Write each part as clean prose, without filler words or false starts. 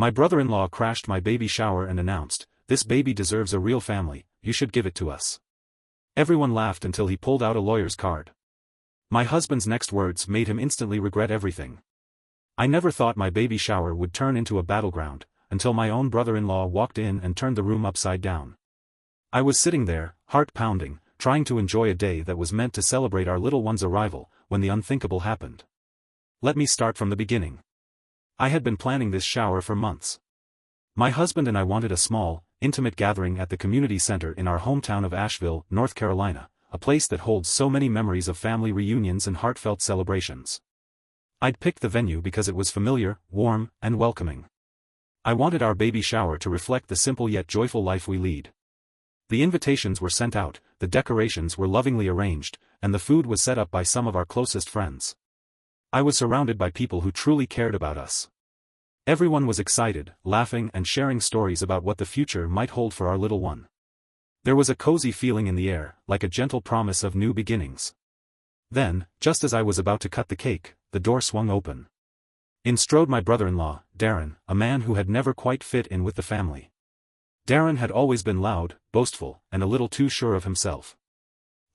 My brother-in-law crashed my baby shower and announced, "This baby deserves a real family, you should give it to us." Everyone laughed until he pulled out a lawyer's card. My husband's next words made him instantly regret everything. I never thought my baby shower would turn into a battleground, until my own brother-in-law walked in and turned the room upside down. I was sitting there, heart pounding, trying to enjoy a day that was meant to celebrate our little one's arrival, when the unthinkable happened. Let me start from the beginning. I had been planning this shower for months. My husband and I wanted a small, intimate gathering at the community center in our hometown of Asheville, North Carolina, a place that holds so many memories of family reunions and heartfelt celebrations. I'd picked the venue because it was familiar, warm, and welcoming. I wanted our baby shower to reflect the simple yet joyful life we lead. The invitations were sent out, the decorations were lovingly arranged, and the food was set up by some of our closest friends. I was surrounded by people who truly cared about us. Everyone was excited, laughing and sharing stories about what the future might hold for our little one. There was a cozy feeling in the air, like a gentle promise of new beginnings. Then, just as I was about to cut the cake, the door swung open. In strode my brother-in-law, Darren, a man who had never quite fit in with the family. Darren had always been loud, boastful, and a little too sure of himself.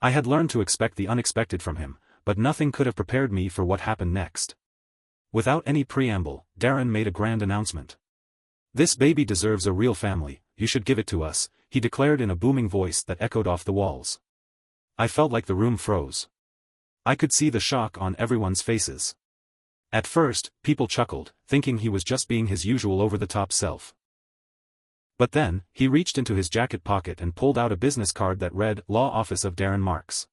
I had learned to expect the unexpected from him, but nothing could have prepared me for what happened next. Without any preamble, Darren made a grand announcement. "This baby deserves a real family, you should give it to us," he declared in a booming voice that echoed off the walls. I felt like the room froze. I could see the shock on everyone's faces. At first, people chuckled, thinking he was just being his usual over-the-top self. But then, he reached into his jacket pocket and pulled out a business card that read, "Law Office of Darren Marks."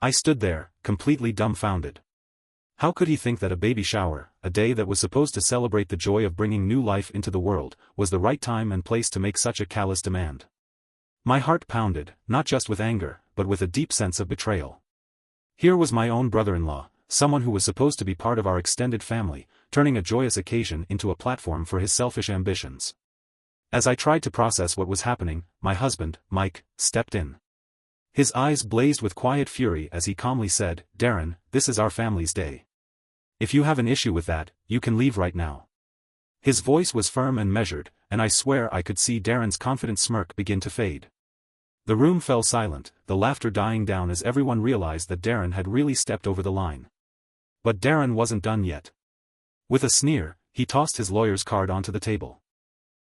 I stood there, completely dumbfounded. How could he think that a baby shower, a day that was supposed to celebrate the joy of bringing new life into the world, was the right time and place to make such a callous demand? My heart pounded, not just with anger, but with a deep sense of betrayal. Here was my own brother-in-law, someone who was supposed to be part of our extended family, turning a joyous occasion into a platform for his selfish ambitions. As I tried to process what was happening, my husband, Mike, stepped in. His eyes blazed with quiet fury as he calmly said, "Darren, this is our family's day. If you have an issue with that, you can leave right now." His voice was firm and measured, and I swear I could see Darren's confident smirk begin to fade. The room fell silent, the laughter dying down as everyone realized that Darren had really stepped over the line. But Darren wasn't done yet. With a sneer, he tossed his lawyer's card onto the table.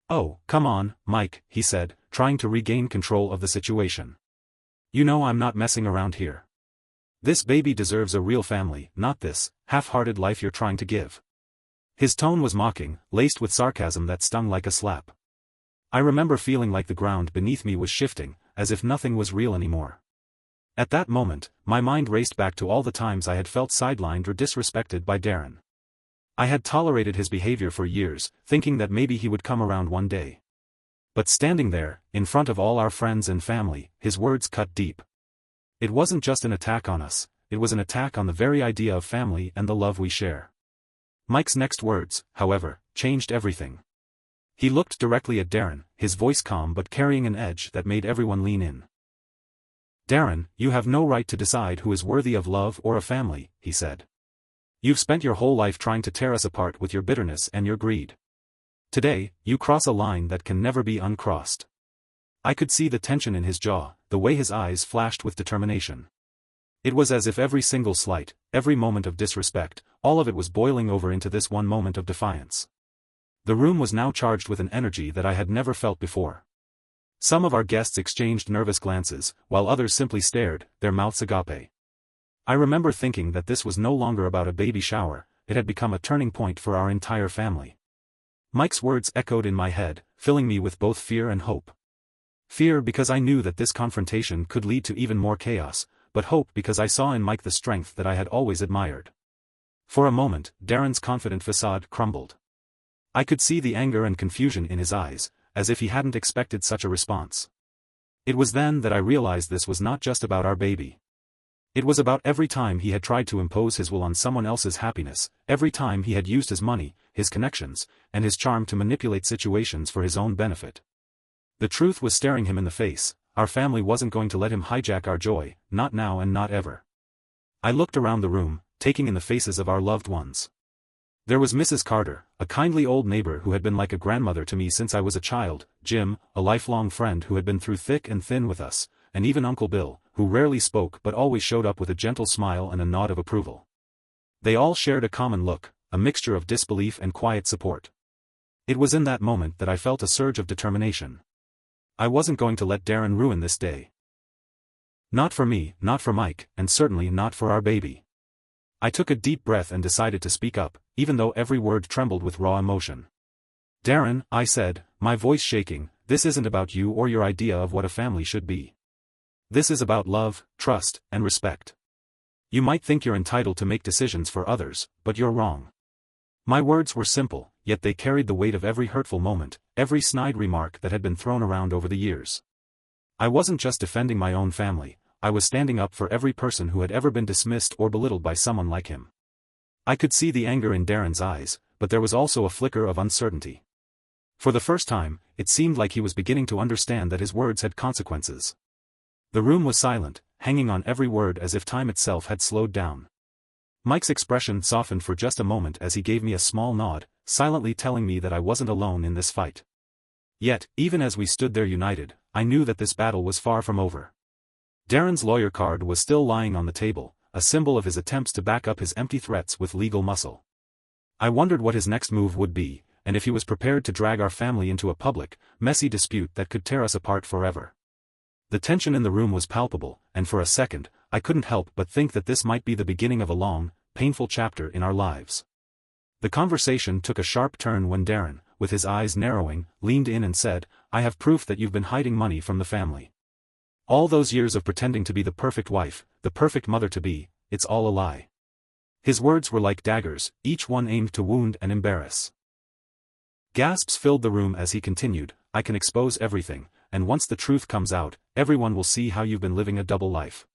"Oh, come on, Mike," he said, trying to regain control of the situation. "You know I'm not messing around here. This baby deserves a real family, not this half-hearted life you're trying to give." His tone was mocking, laced with sarcasm that stung like a slap. I remember feeling like the ground beneath me was shifting, as if nothing was real anymore. At that moment, my mind raced back to all the times I had felt sidelined or disrespected by Darren. I had tolerated his behavior for years, thinking that maybe he would come around one day. But standing there, in front of all our friends and family, his words cut deep. It wasn't just an attack on us, it was an attack on the very idea of family and the love we share. Mike's next words, however, changed everything. He looked directly at Darren, his voice calm but carrying an edge that made everyone lean in. "Darren, you have no right to decide who is worthy of love or a family," he said. "You've spent your whole life trying to tear us apart with your bitterness and your greed. Today, you cross a line that can never be uncrossed." I could see the tension in his jaw, the way his eyes flashed with determination. It was as if every single slight, every moment of disrespect, all of it was boiling over into this one moment of defiance. The room was now charged with an energy that I had never felt before. Some of our guests exchanged nervous glances, while others simply stared, their mouths agape. I remember thinking that this was no longer about a baby shower, it had become a turning point for our entire family. Mike's words echoed in my head, filling me with both fear and hope. Fear because I knew that this confrontation could lead to even more chaos, but hope because I saw in Mike the strength that I had always admired. For a moment, Darren's confident facade crumbled. I could see the anger and confusion in his eyes, as if he hadn't expected such a response. It was then that I realized this was not just about our baby. It was about every time he had tried to impose his will on someone else's happiness, every time he had used his money, his connections, and his charm to manipulate situations for his own benefit. The truth was staring him in the face: our family wasn't going to let him hijack our joy, not now and not ever. I looked around the room, taking in the faces of our loved ones. There was Mrs. Carter, a kindly old neighbor who had been like a grandmother to me since I was a child, Jim, a lifelong friend who had been through thick and thin with us, and even Uncle Bill, who rarely spoke but always showed up with a gentle smile and a nod of approval. They all shared a common look, a mixture of disbelief and quiet support. It was in that moment that I felt a surge of determination. I wasn't going to let Darren ruin this day. Not for me, not for Mike, and certainly not for our baby. I took a deep breath and decided to speak up, even though every word trembled with raw emotion. Darren, I said, my voice shaking, this isn't about you or your idea of what a family should be. This is about love, trust, and respect. You might think you're entitled to make decisions for others, but you're wrong. My words were simple, yet they carried the weight of every hurtful moment, every snide remark that had been thrown around over the years. I wasn't just defending my own family, I was standing up for every person who had ever been dismissed or belittled by someone like him. I could see the anger in Darren's eyes, but there was also a flicker of uncertainty. For the first time, it seemed like he was beginning to understand that his words had consequences. The room was silent, hanging on every word as if time itself had slowed down. Mike's expression softened for just a moment as he gave me a small nod, silently telling me that I wasn't alone in this fight. Yet, even as we stood there united, I knew that this battle was far from over. Darren's lawyer card was still lying on the table, a symbol of his attempts to back up his empty threats with legal muscle. I wondered what his next move would be, and if he was prepared to drag our family into a public, messy dispute that could tear us apart forever. The tension in the room was palpable, and for a second, I couldn't help but think that this might be the beginning of a long, painful chapter in our lives. The conversation took a sharp turn when Darren, with his eyes narrowing, leaned in and said, I have proof that you've been hiding money from the family. All those years of pretending to be the perfect wife, the perfect mother-to-be, it's all a lie. His words were like daggers, each one aimed to wound and embarrass. Gasps filled the room as he continued, I can expose everything, and once the truth comes out, everyone will see how you've been living a double life.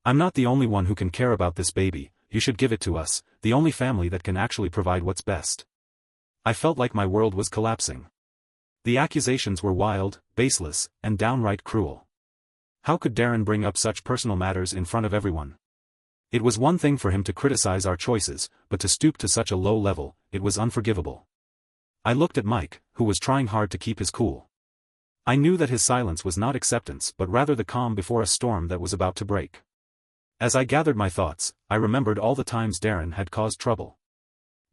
I'm not the only one who can care about this baby, you should give it to us, the only family that can actually provide what's best. I felt like my world was collapsing. The accusations were wild, baseless, and downright cruel. How could Darren bring up such personal matters in front of everyone? It was one thing for him to criticize our choices, but to stoop to such a low level, it was unforgivable. I looked at Mike, who was trying hard to keep his cool. I knew that his silence was not acceptance but rather the calm before a storm that was about to break. As I gathered my thoughts, I remembered all the times Darren had caused trouble.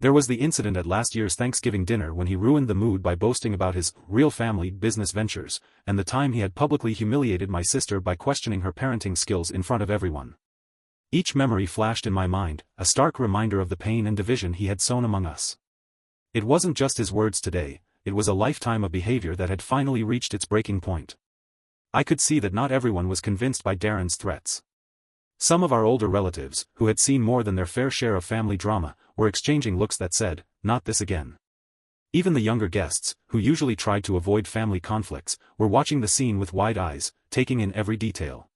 There was the incident at last year's Thanksgiving dinner when he ruined the mood by boasting about his real family business ventures, and the time he had publicly humiliated my sister by questioning her parenting skills in front of everyone. Each memory flashed in my mind, a stark reminder of the pain and division he had sown among us. It wasn't just his words today, it was a lifetime of behavior that had finally reached its breaking point. I could see that not everyone was convinced by Darren's threats. Some of our older relatives, who had seen more than their fair share of family drama, were exchanging looks that said, not this again. Even the younger guests, who usually tried to avoid family conflicts, were watching the scene with wide eyes, taking in every detail.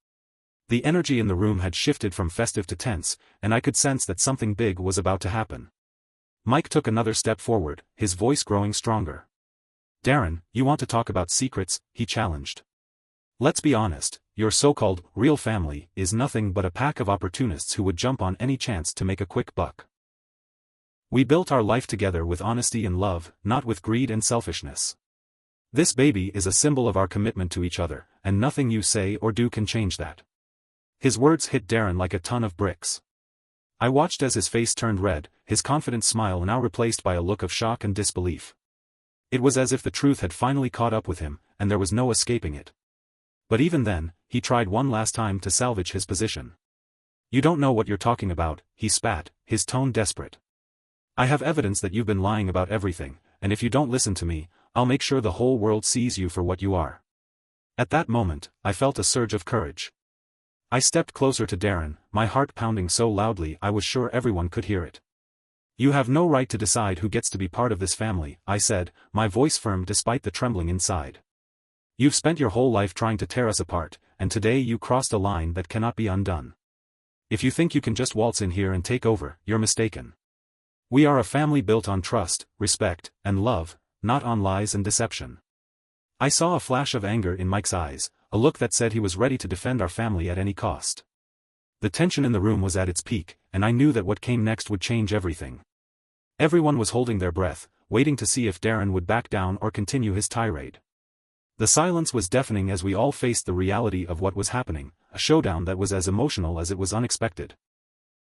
The energy in the room had shifted from festive to tense, and I could sense that something big was about to happen. Mike took another step forward, his voice growing stronger. Darren, you want to talk about secrets, he challenged. Let's be honest, your so-called real family is nothing but a pack of opportunists who would jump on any chance to make a quick buck. We built our life together with honesty and love, not with greed and selfishness. This baby is a symbol of our commitment to each other, and nothing you say or do can change that. His words hit Darren like a ton of bricks. I watched as his face turned red, his confident smile now replaced by a look of shock and disbelief. It was as if the truth had finally caught up with him, and there was no escaping it. But even then, he tried one last time to salvage his position. You don't know what you're talking about, he spat, his tone desperate. I have evidence that you've been lying about everything, and if you don't listen to me, I'll make sure the whole world sees you for what you are. At that moment, I felt a surge of courage. I stepped closer to Darren, my heart pounding so loudly I was sure everyone could hear it. You have no right to decide who gets to be part of this family, I said, my voice firm despite the trembling inside. You've spent your whole life trying to tear us apart, and today you crossed a line that cannot be undone. If you think you can just waltz in here and take over, you're mistaken. We are a family built on trust, respect, and love, not on lies and deception. I saw a flash of anger in Mike's eyes, a look that said he was ready to defend our family at any cost. The tension in the room was at its peak, and I knew that what came next would change everything. Everyone was holding their breath, waiting to see if Darren would back down or continue his tirade. The silence was deafening as we all faced the reality of what was happening, a showdown that was as emotional as it was unexpected.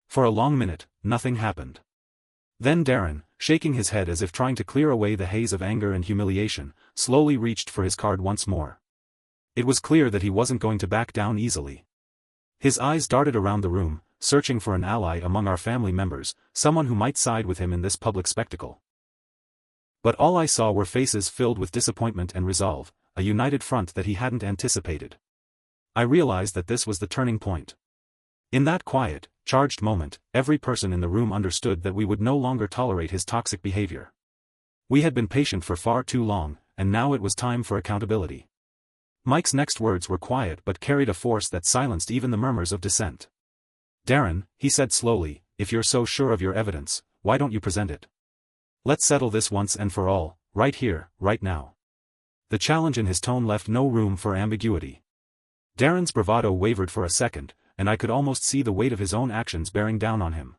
For a long minute, nothing happened. Then Darren, shaking his head as if trying to clear away the haze of anger and humiliation, slowly reached for his card once more. It was clear that he wasn't going to back down easily. His eyes darted around the room, searching for an ally among our family members, someone who might side with him in this public spectacle. But all I saw were faces filled with disappointment and resolve, a united front that he hadn't anticipated. I realized that this was the turning point. In that quiet, charged moment, every person in the room understood that we would no longer tolerate his toxic behavior. We had been patient for far too long, and now it was time for accountability. Mike's next words were quiet but carried a force that silenced even the murmurs of dissent. "Darren," he said slowly, "if you're so sure of your evidence, why don't you present it? Let's settle this once and for all, right here, right now." The challenge in his tone left no room for ambiguity. Darren's bravado wavered for a second, and I could almost see the weight of his own actions bearing down on him.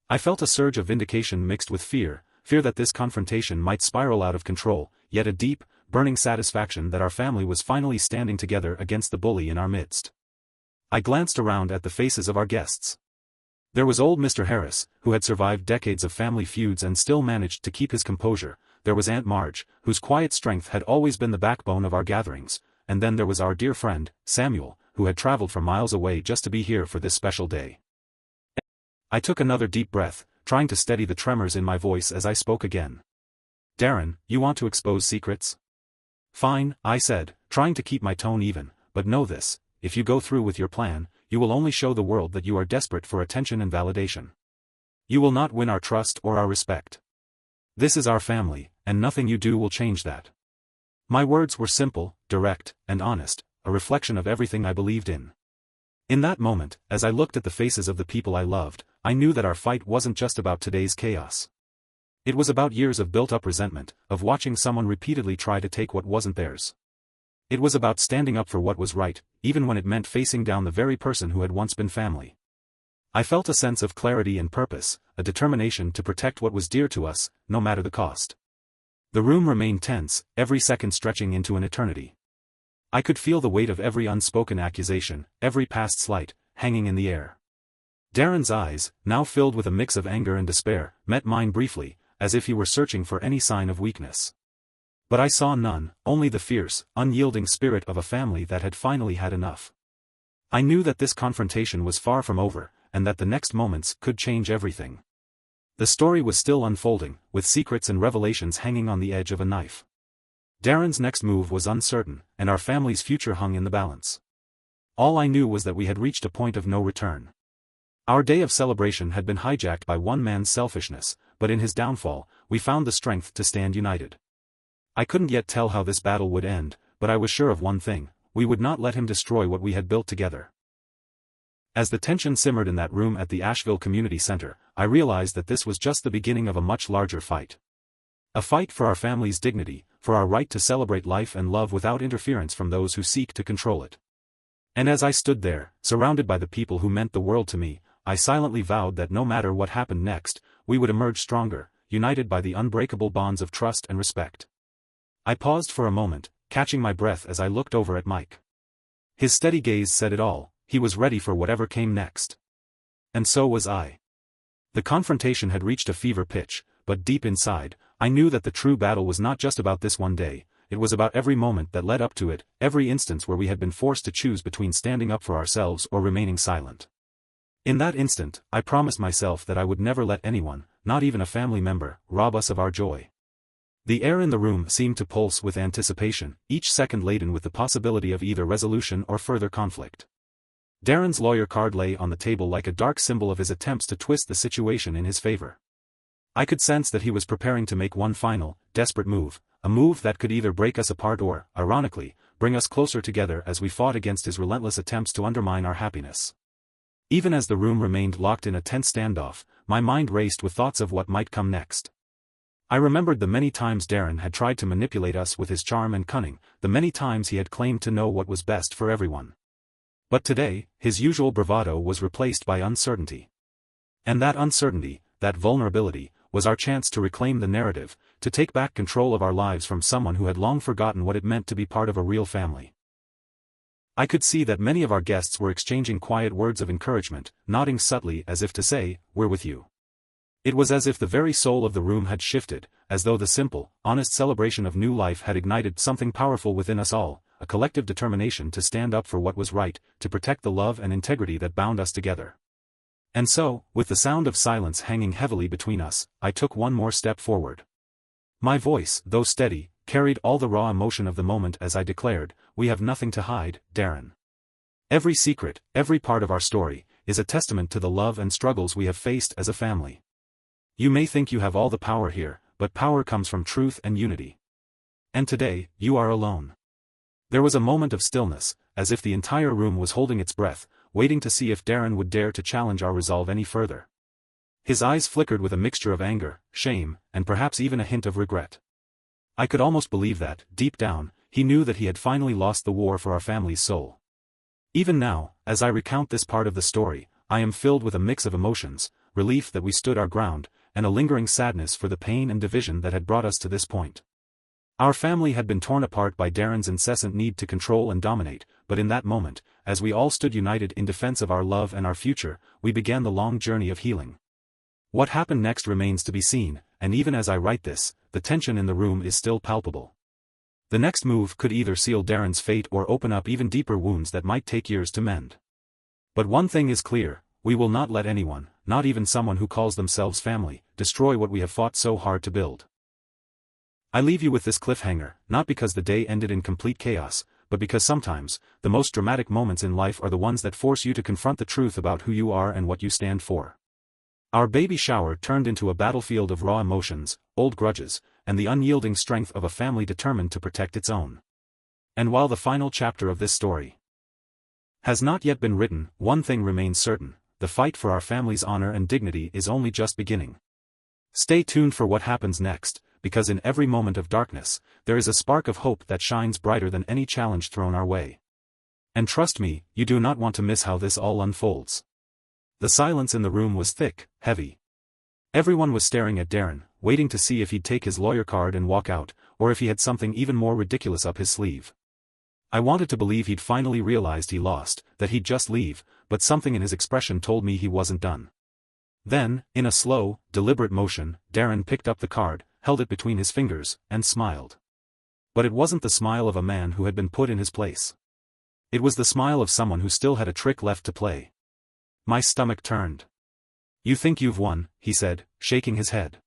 I felt a surge of vindication mixed with fear that this confrontation might spiral out of control, yet a deep, burning satisfaction that our family was finally standing together against the bully in our midst. I glanced around at the faces of our guests. There was old Mr. Harris, who had survived decades of family feuds and still managed to keep his composure. There was Aunt Marge, whose quiet strength had always been the backbone of our gatherings, and then there was our dear friend, Samuel, who had traveled from miles away just to be here for this special day. I took another deep breath, trying to steady the tremors in my voice as I spoke again. "Darren, you want to expose secrets?" "Fine," I said, trying to keep my tone even, "but know this, if you go through with your plan, you will only show the world that you are desperate for attention and validation. You will not win our trust or our respect. This is our family, and nothing you do will change that." My words were simple, direct, and honest, a reflection of everything I believed in. In that moment, as I looked at the faces of the people I loved, I knew that our fight wasn't just about today's chaos. It was about years of built-up resentment, of watching someone repeatedly try to take what wasn't theirs. It was about standing up for what was right, even when it meant facing down the very person who had once been family. I felt a sense of clarity and purpose, a determination to protect what was dear to us, no matter the cost. The room remained tense, every second stretching into an eternity. I could feel the weight of every unspoken accusation, every past slight, hanging in the air. Darren's eyes, now filled with a mix of anger and despair, met mine briefly, as if he were searching for any sign of weakness. But I saw none, only the fierce, unyielding spirit of a family that had finally had enough. I knew that this confrontation was far from over, and that the next moments could change everything. The story was still unfolding, with secrets and revelations hanging on the edge of a knife. Darren's next move was uncertain, and our family's future hung in the balance. All I knew was that we had reached a point of no return. Our day of celebration had been hijacked by one man's selfishness, but in his downfall, we found the strength to stand united. I couldn't yet tell how this battle would end, but I was sure of one thing: we would not let him destroy what we had built together. As the tension simmered in that room at the Asheville Community Center, I realized that this was just the beginning of a much larger fight. A fight for our family's dignity, for our right to celebrate life and love without interference from those who seek to control it. And as I stood there, surrounded by the people who meant the world to me, I silently vowed that no matter what happened next, we would emerge stronger, united by the unbreakable bonds of trust and respect. I paused for a moment, catching my breath as I looked over at Mike. His steady gaze said it all: he was ready for whatever came next. And so was I. The confrontation had reached a fever pitch, but deep inside, I knew that the true battle was not just about this one day, it was about every moment that led up to it, every instance where we had been forced to choose between standing up for ourselves or remaining silent. In that instant, I promised myself that I would never let anyone, not even a family member, rob us of our joy. The air in the room seemed to pulse with anticipation, each second laden with the possibility of either resolution or further conflict. Darren's lawyer card lay on the table like a dark symbol of his attempts to twist the situation in his favor. I could sense that he was preparing to make one final, desperate move, a move that could either break us apart or, ironically, bring us closer together as we fought against his relentless attempts to undermine our happiness. Even as the room remained locked in a tense standoff, my mind raced with thoughts of what might come next. I remembered the many times Darren had tried to manipulate us with his charm and cunning, the many times he had claimed to know what was best for everyone. But today, his usual bravado was replaced by uncertainty. And that uncertainty, that vulnerability, was our chance to reclaim the narrative, to take back control of our lives from someone who had long forgotten what it meant to be part of a real family. I could see that many of our guests were exchanging quiet words of encouragement, nodding subtly as if to say, "We're with you." It was as if the very soul of the room had shifted, as though the simple, honest celebration of new life had ignited something powerful within us all, a collective determination to stand up for what was right, to protect the love and integrity that bound us together. And so, with the sound of silence hanging heavily between us, I took one more step forward. My voice, though steady, carried all the raw emotion of the moment as I declared, "We have nothing to hide, Darren. Every secret, every part of our story, is a testament to the love and struggles we have faced as a family. You may think you have all the power here, but power comes from truth and unity. And today, you are alone." There was a moment of stillness, as if the entire room was holding its breath, waiting to see if Darren would dare to challenge our resolve any further. His eyes flickered with a mixture of anger, shame, and perhaps even a hint of regret. I could almost believe that, deep down, he knew that he had finally lost the war for our family's soul. Even now, as I recount this part of the story, I am filled with a mix of emotions, relief that we stood our ground, and a lingering sadness for the pain and division that had brought us to this point. Our family had been torn apart by Darren's incessant need to control and dominate, but in that moment, as we all stood united in defense of our love and our future, we began the long journey of healing. What happened next remains to be seen, and even as I write this, the tension in the room is still palpable. The next move could either seal Darren's fate or open up even deeper wounds that might take years to mend. But one thing is clear, we will not let anyone, not even someone who calls themselves family, destroy what we have fought so hard to build. I leave you with this cliffhanger, not because the day ended in complete chaos, but because sometimes, the most dramatic moments in life are the ones that force you to confront the truth about who you are and what you stand for. Our baby shower turned into a battlefield of raw emotions, old grudges, and the unyielding strength of a family determined to protect its own. And while the final chapter of this story has not yet been written, one thing remains certain: the fight for our family's honor and dignity is only just beginning. Stay tuned for what happens next, because in every moment of darkness, there is a spark of hope that shines brighter than any challenge thrown our way. And trust me, you do not want to miss how this all unfolds. The silence in the room was thick, heavy. Everyone was staring at Darren, waiting to see if he'd take his lawyer card and walk out, or if he had something even more ridiculous up his sleeve. I wanted to believe he'd finally realized he lost, that he'd just leave, but something in his expression told me he wasn't done. Then, in a slow, deliberate motion, Darren picked up the card, held it between his fingers, and smiled. But it wasn't the smile of a man who had been put in his place. It was the smile of someone who still had a trick left to play. My stomach turned. "You think you've won," he said, shaking his head.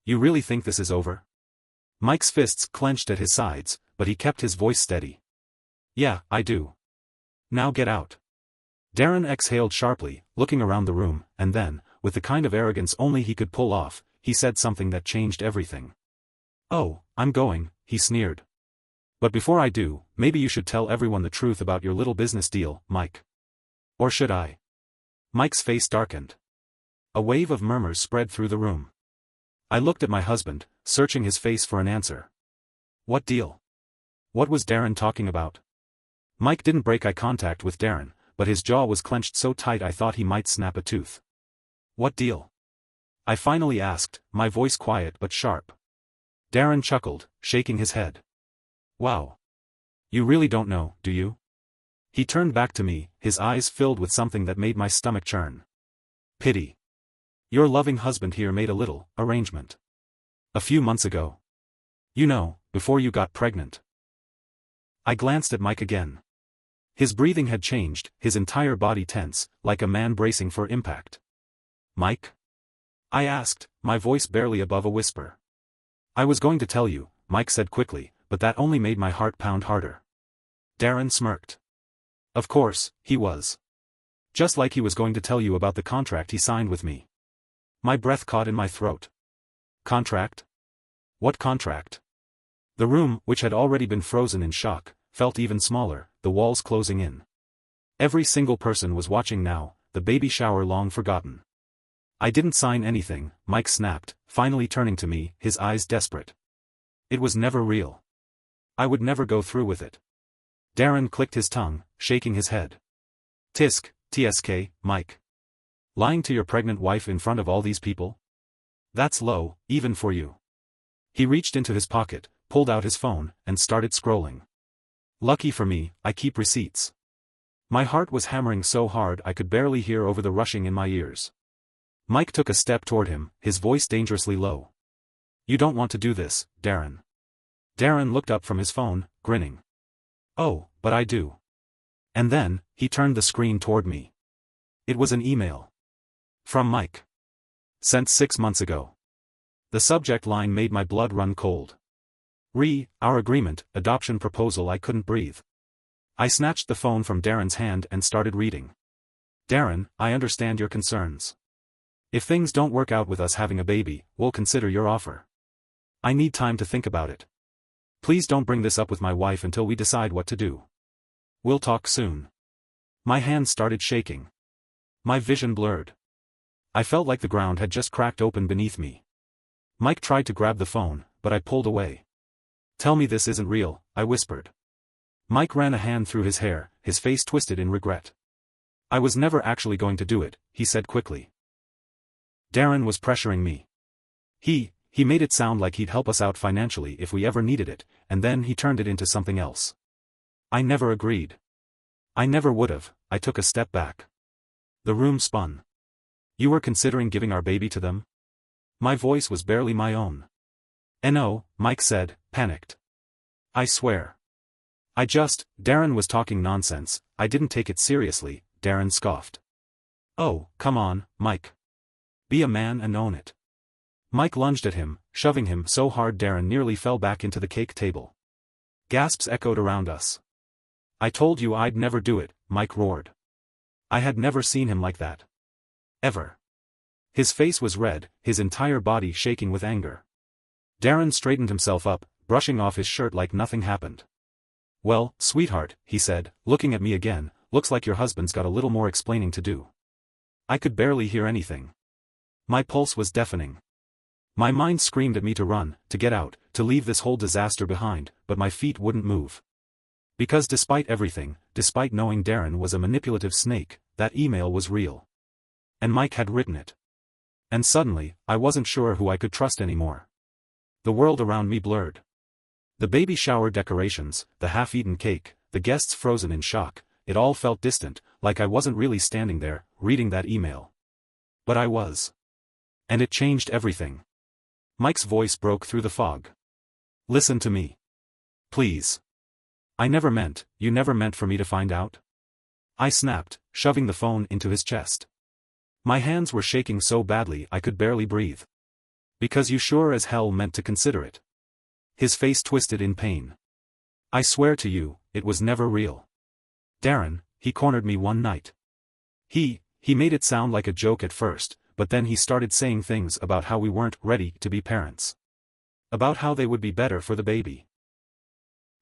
"You really think this is over?" Mike's fists clenched at his sides, but he kept his voice steady. "Yeah, I do. Now get out." Darren exhaled sharply, looking around the room, and then, with the kind of arrogance only he could pull off, he said something that changed everything. "Oh, I'm going," he sneered. "But before I do, maybe you should tell everyone the truth about your little business deal, Mike." "Or should I?" Mike's face darkened. A wave of murmurs spread through the room. I looked at my husband, searching his face for an answer. What deal? What was Darren talking about? Mike didn't break eye contact with Darren, but his jaw was clenched so tight I thought he might snap a tooth. "What deal?" I finally asked, my voice quiet but sharp. Darren chuckled, shaking his head. "Wow. You really don't know, do you?" He turned back to me, his eyes filled with something that made my stomach churn. "Pity. Your loving husband here made a little arrangement. A few months ago. You know, before you got pregnant." I glanced at Mike again. His breathing had changed, his entire body tense, like a man bracing for impact. "Mike?" I asked, my voice barely above a whisper. "I was going to tell you," Mike said quickly, but that only made my heart pound harder. Darren smirked. Of course, he was. Just like he was going to tell you about the contract he signed with me. My breath caught in my throat. Contract? What contract? The room, which had already been frozen in shock, felt even smaller, the walls closing in. Every single person was watching now, the baby shower long forgotten. "I didn't sign anything," Mike snapped, finally turning to me, his eyes desperate. "It was never real. I would never go through with it." Darren clicked his tongue, shaking his head. "Tsk, Mike. Lying to your pregnant wife in front of all these people? That's low, even for you. He reached into his pocket, pulled out his phone, and started scrolling. Lucky for me, I keep receipts. My heart was hammering so hard I could barely hear over the rushing in my ears. Mike took a step toward him, his voice dangerously low. You don't want to do this, Darren. Darren looked up from his phone, grinning. Oh, but I do. And then, he turned the screen toward me. It was an email. From Mike. Sent 6 months ago. The subject line made my blood run cold. Our agreement, adoption proposal. I couldn't breathe. I snatched the phone from Darren's hand and started reading. Darren, I understand your concerns. If things don't work out with us having a baby, we'll consider your offer. I need time to think about it. Please don't bring this up with my wife until we decide what to do. We'll talk soon. My hands started shaking. My vision blurred. I felt like the ground had just cracked open beneath me. Mike tried to grab the phone, but I pulled away. Tell me this isn't real, I whispered. Mike ran a hand through his hair, his face twisted in regret. I was never actually going to do it, he said quickly. Darren was pressuring me. He made it sound like he'd help us out financially if we ever needed it, and then he turned it into something else. I never agreed. I never would've. I took a step back. The room spun. You were considering giving our baby to them? My voice was barely my own. No, Mike said, panicked. I swear. Darren was talking nonsense. I didn't take it seriously, Darren scoffed. Oh, come on, Mike. Be a man and own it. Mike lunged at him, shoving him so hard Darren nearly fell back into the cake table. Gasps echoed around us. I told you I'd never do it, Mike roared. I had never seen him like that. Ever. His face was red, his entire body shaking with anger. Darren straightened himself up, brushing off his shirt like nothing happened. Well, sweetheart, he said, looking at me again, looks like your husband's got a little more explaining to do. I could barely hear anything. My pulse was deafening. My mind screamed at me to run, to get out, to leave this whole disaster behind, but my feet wouldn't move. Because despite everything, despite knowing Darren was a manipulative snake, that email was real. And Mike had written it. And suddenly, I wasn't sure who I could trust anymore. The world around me blurred. The baby shower decorations, the half-eaten cake, the guests frozen in shock, it all felt distant, like I wasn't really standing there, reading that email. But I was. And it changed everything. Mike's voice broke through the fog. Listen to me. Please. You never meant for me to find out? I snapped, shoving the phone into his chest. My hands were shaking so badly I could barely breathe. Because you sure as hell meant to consider it. His face twisted in pain. I swear to you, it was never real. Darren, he cornered me one night. He made it sound like a joke at first, but then he started saying things about how we weren't ready to be parents. About how they would be better for the baby.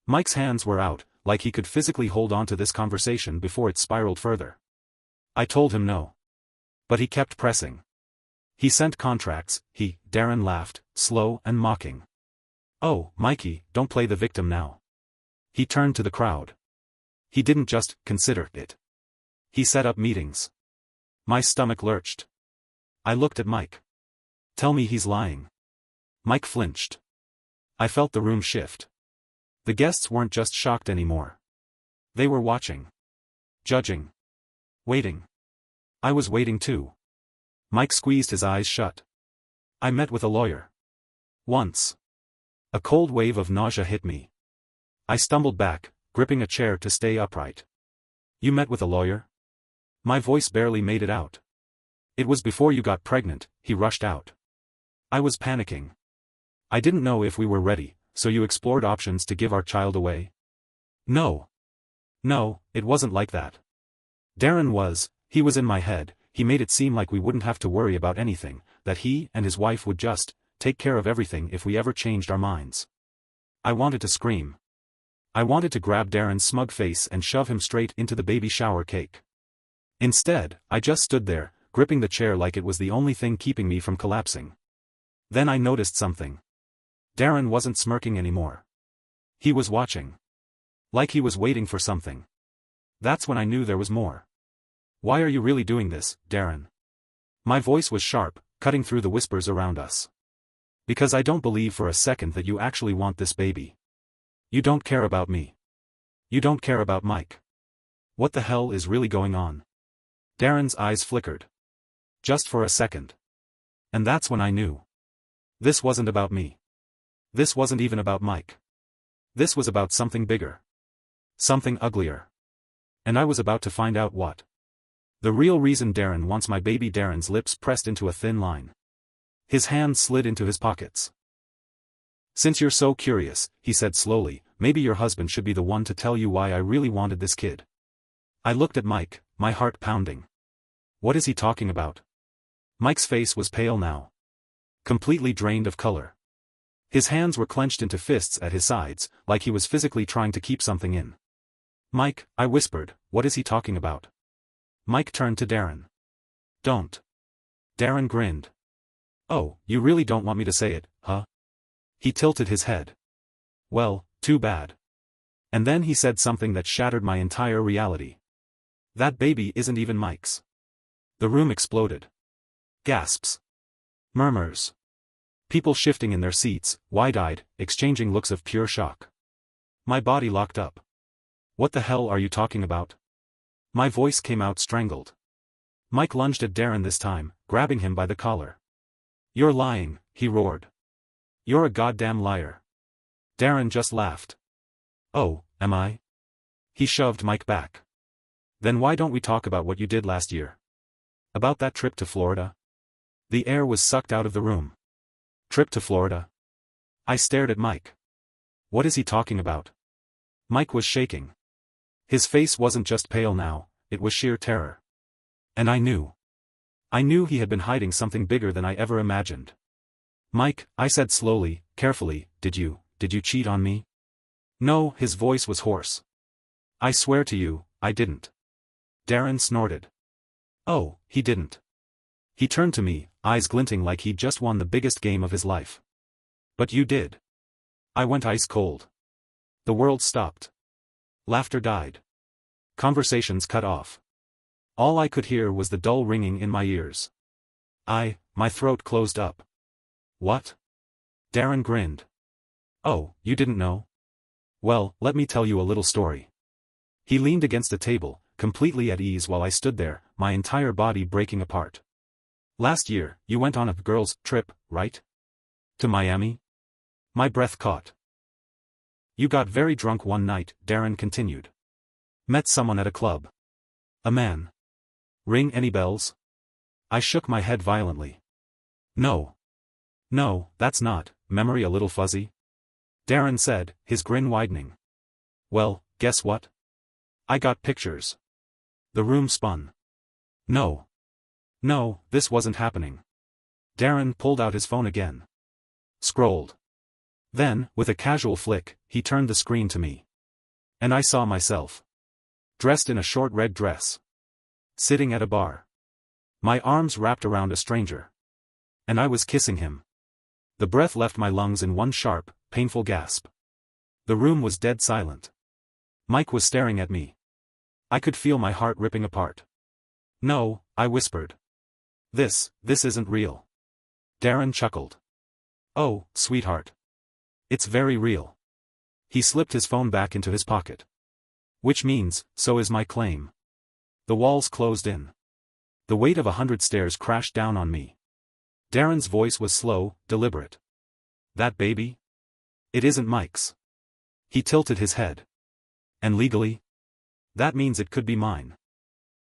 Mike's hands were out, like he could physically hold on to this conversation before it spiraled further. I told him no. But he kept pressing. He sent contracts, Darren laughed, slow and mocking. Oh, Mikey, don't play the victim now. He turned to the crowd. He didn't just consider it. He set up meetings. My stomach lurched. I looked at Mike. Tell me he's lying. Mike flinched. I felt the room shift. The guests weren't just shocked anymore. They were watching. Judging. Waiting. I was waiting too. Mike squeezed his eyes shut. I met with a lawyer. Once. A cold wave of nausea hit me. I stumbled back, gripping a chair to stay upright. You met with a lawyer? My voice barely made it out. It was before you got pregnant, he rushed out. I was panicking. I didn't know if we were ready, so you explored options to give our child away? No. No, it wasn't like that. Darren he was in my head, he made it seem like we wouldn't have to worry about anything, that he and his wife would just take care of everything if we ever changed our minds. I wanted to scream. I wanted to grab Darren's smug face and shove him straight into the baby shower cake. Instead, I just stood there, gripping the chair like it was the only thing keeping me from collapsing. Then I noticed something. Darren wasn't smirking anymore. He was watching. Like he was waiting for something. That's when I knew there was more. Why are you really doing this, Darren? My voice was sharp, cutting through the whispers around us. Because I don't believe for a second that you actually want this baby. You don't care about me. You don't care about Mike. What the hell is really going on? Darren's eyes flickered. Just for a second. And that's when I knew. This wasn't about me. This wasn't even about Mike. This was about something bigger. Something uglier. And I was about to find out what. The real reason Darren wants my baby. Darren's lips pressed into a thin line. His hands slid into his pockets. Since you're so curious, he said slowly, maybe your husband should be the one to tell you why I really wanted this kid. I looked at Mike, my heart pounding. What is he talking about? Mike's face was pale now. Completely drained of color. His hands were clenched into fists at his sides, like he was physically trying to keep something in. Mike, I whispered, what is he talking about? Mike turned to Darren. Don't. Darren grinned. Oh, you really don't want me to say it, huh? He tilted his head. Well, too bad. And then he said something that shattered my entire reality. That baby isn't even Mike's. The room exploded. Gasps. Murmurs. People shifting in their seats, wide-eyed, exchanging looks of pure shock. My body locked up. What the hell are you talking about? My voice came out strangled. Mike lunged at Darren this time, grabbing him by the collar. You're lying, he roared. You're a goddamn liar. Darren just laughed. Oh, am I? He shoved Mike back. Then why don't we talk about what you did last year? About that trip to Florida? The air was sucked out of the room. Trip to Florida? I stared at Mike. What is he talking about? Mike was shaking. His face wasn't just pale now, it was sheer terror. And I knew. I knew he had been hiding something bigger than I ever imagined. Mike, I said slowly, carefully, did you cheat on me? No, his voice was hoarse. I swear to you, I didn't. Darren snorted. Oh, he didn't. He turned to me, eyes glinting like he'd just won the biggest game of his life. But you did. I went ice cold. The world stopped. Laughter died. Conversations cut off. All I could hear was the dull ringing in my ears. My throat closed up. What? Darren grinned. Oh, you didn't know? Well, let me tell you a little story. He leaned against a table, completely at ease while I stood there, my entire body breaking apart. Last year, you went on a girls' trip, right? To Miami? My breath caught. You got very drunk one night, Darren continued. Met someone at a club. A man. Ring any bells? I shook my head violently. No. No, that's not, memory a little fuzzy? Darren said, his grin widening. Well, guess what? I got pictures. The room spun. No. No, this wasn't happening. Darren pulled out his phone again. Scrolled. Then, with a casual flick, he turned the screen to me. And I saw myself. Dressed in a short red dress. Sitting at a bar. My arms wrapped around a stranger. And I was kissing him. The breath left my lungs in one sharp, painful gasp. The room was dead silent. Mike was staring at me. I could feel my heart ripping apart. No, I whispered. This isn't real. Darren chuckled. Oh, sweetheart. It's very real. He slipped his phone back into his pocket. Which means, so is my claim. The walls closed in. The weight of 100 stairs crashed down on me. Darren's voice was slow, deliberate. That baby? It isn't Mike's. He tilted his head. And legally? That means it could be mine.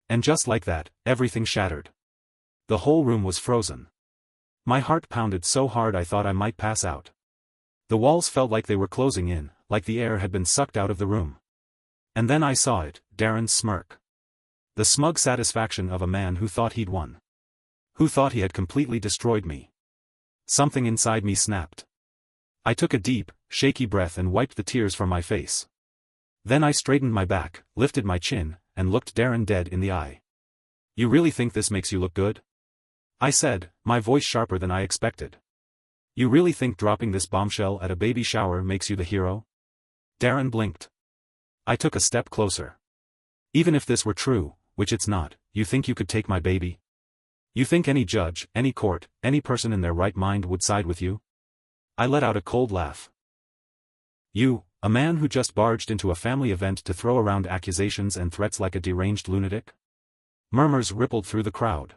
And just like that, everything shattered. The whole room was frozen. My heart pounded so hard I thought I might pass out. The walls felt like they were closing in, like the air had been sucked out of the room. And then I saw it, Darren's smirk. The smug satisfaction of a man who thought he'd won. Who thought he had completely destroyed me. Something inside me snapped. I took a deep, shaky breath and wiped the tears from my face. Then I straightened my back, lifted my chin, and looked Darren dead in the eye. You really think this makes you look good? I said, my voice sharper than I expected. You really think dropping this bombshell at a baby shower makes you the hero? Darren blinked. I took a step closer. Even if this were true, which it's not, you think you could take my baby? You think any judge, any court, any person in their right mind would side with you? I let out a cold laugh. You, a man who just barged into a family event to throw around accusations and threats like a deranged lunatic? Murmurs rippled through the crowd.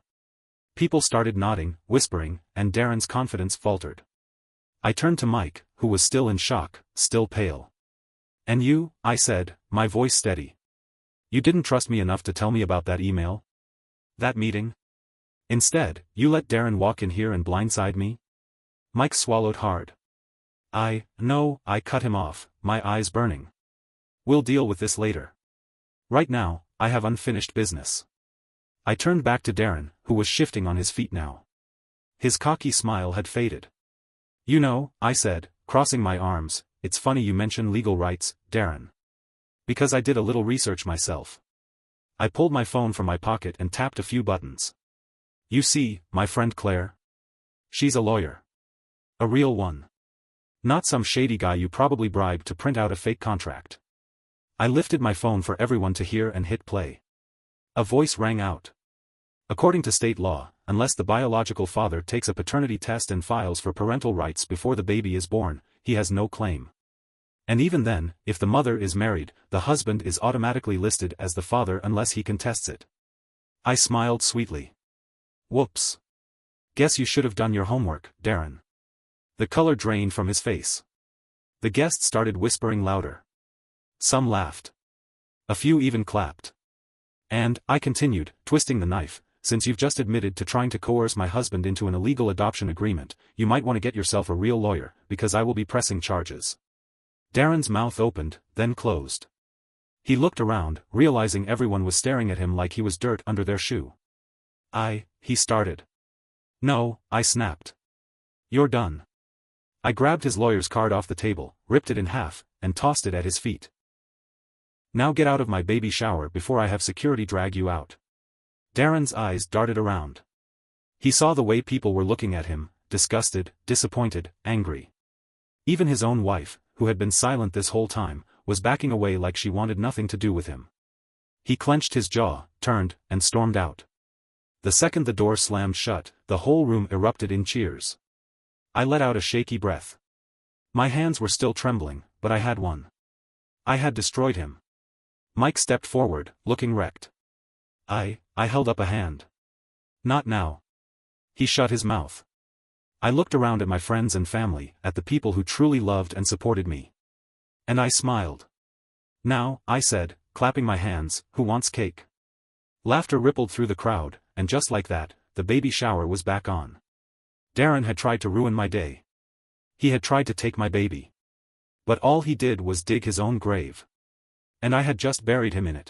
People started nodding, whispering, and Darren's confidence faltered. I turned to Mike, who was still in shock, still pale. And you, I said, my voice steady. You didn't trust me enough to tell me about that email? That meeting? Instead, you let Darren walk in here and blindside me? Mike swallowed hard. No, I cut him off, my eyes burning. We'll deal with this later. Right now, I have unfinished business. I turned back to Darren, who was shifting on his feet now. His cocky smile had faded. You know, I said, crossing my arms, it's funny you mention legal rights, Darren. Because I did a little research myself. I pulled my phone from my pocket and tapped a few buttons. You see, my friend Claire? She's a lawyer. A real one. Not some shady guy you probably bribed to print out a fake contract. I lifted my phone for everyone to hear and hit play. A voice rang out. According to state law, unless the biological father takes a paternity test and files for parental rights before the baby is born, he has no claim. And even then, if the mother is married, the husband is automatically listed as the father unless he contests it. I smiled sweetly. Whoops. Guess you should have done your homework, Darren. The color drained from his face. The guests started whispering louder. Some laughed. A few even clapped. And, I continued, twisting the knife, since you've just admitted to trying to coerce my husband into an illegal adoption agreement, you might want to get yourself a real lawyer, because I will be pressing charges. Darren's mouth opened, then closed. He looked around, realizing everyone was staring at him like he was dirt under their shoe. He started. No, I snapped. You're done. I grabbed his lawyer's card off the table, ripped it in half, and tossed it at his feet. Now get out of my baby shower before I have security drag you out. Darren's eyes darted around. He saw the way people were looking at him, disgusted, disappointed, angry. Even his own wife, who had been silent this whole time, was backing away like she wanted nothing to do with him. He clenched his jaw, turned, and stormed out. The second the door slammed shut, the whole room erupted in cheers. I let out a shaky breath. My hands were still trembling, but I had won. I had destroyed him. Mike stepped forward, looking wrecked. I held up a hand. Not now. He shut his mouth. I looked around at my friends and family, at the people who truly loved and supported me. And I smiled. Now, I said, clapping my hands, who wants cake? Laughter rippled through the crowd, and just like that, the baby shower was back on. Darren had tried to ruin my day. He had tried to take my baby. But all he did was dig his own grave. And I had just buried him in it.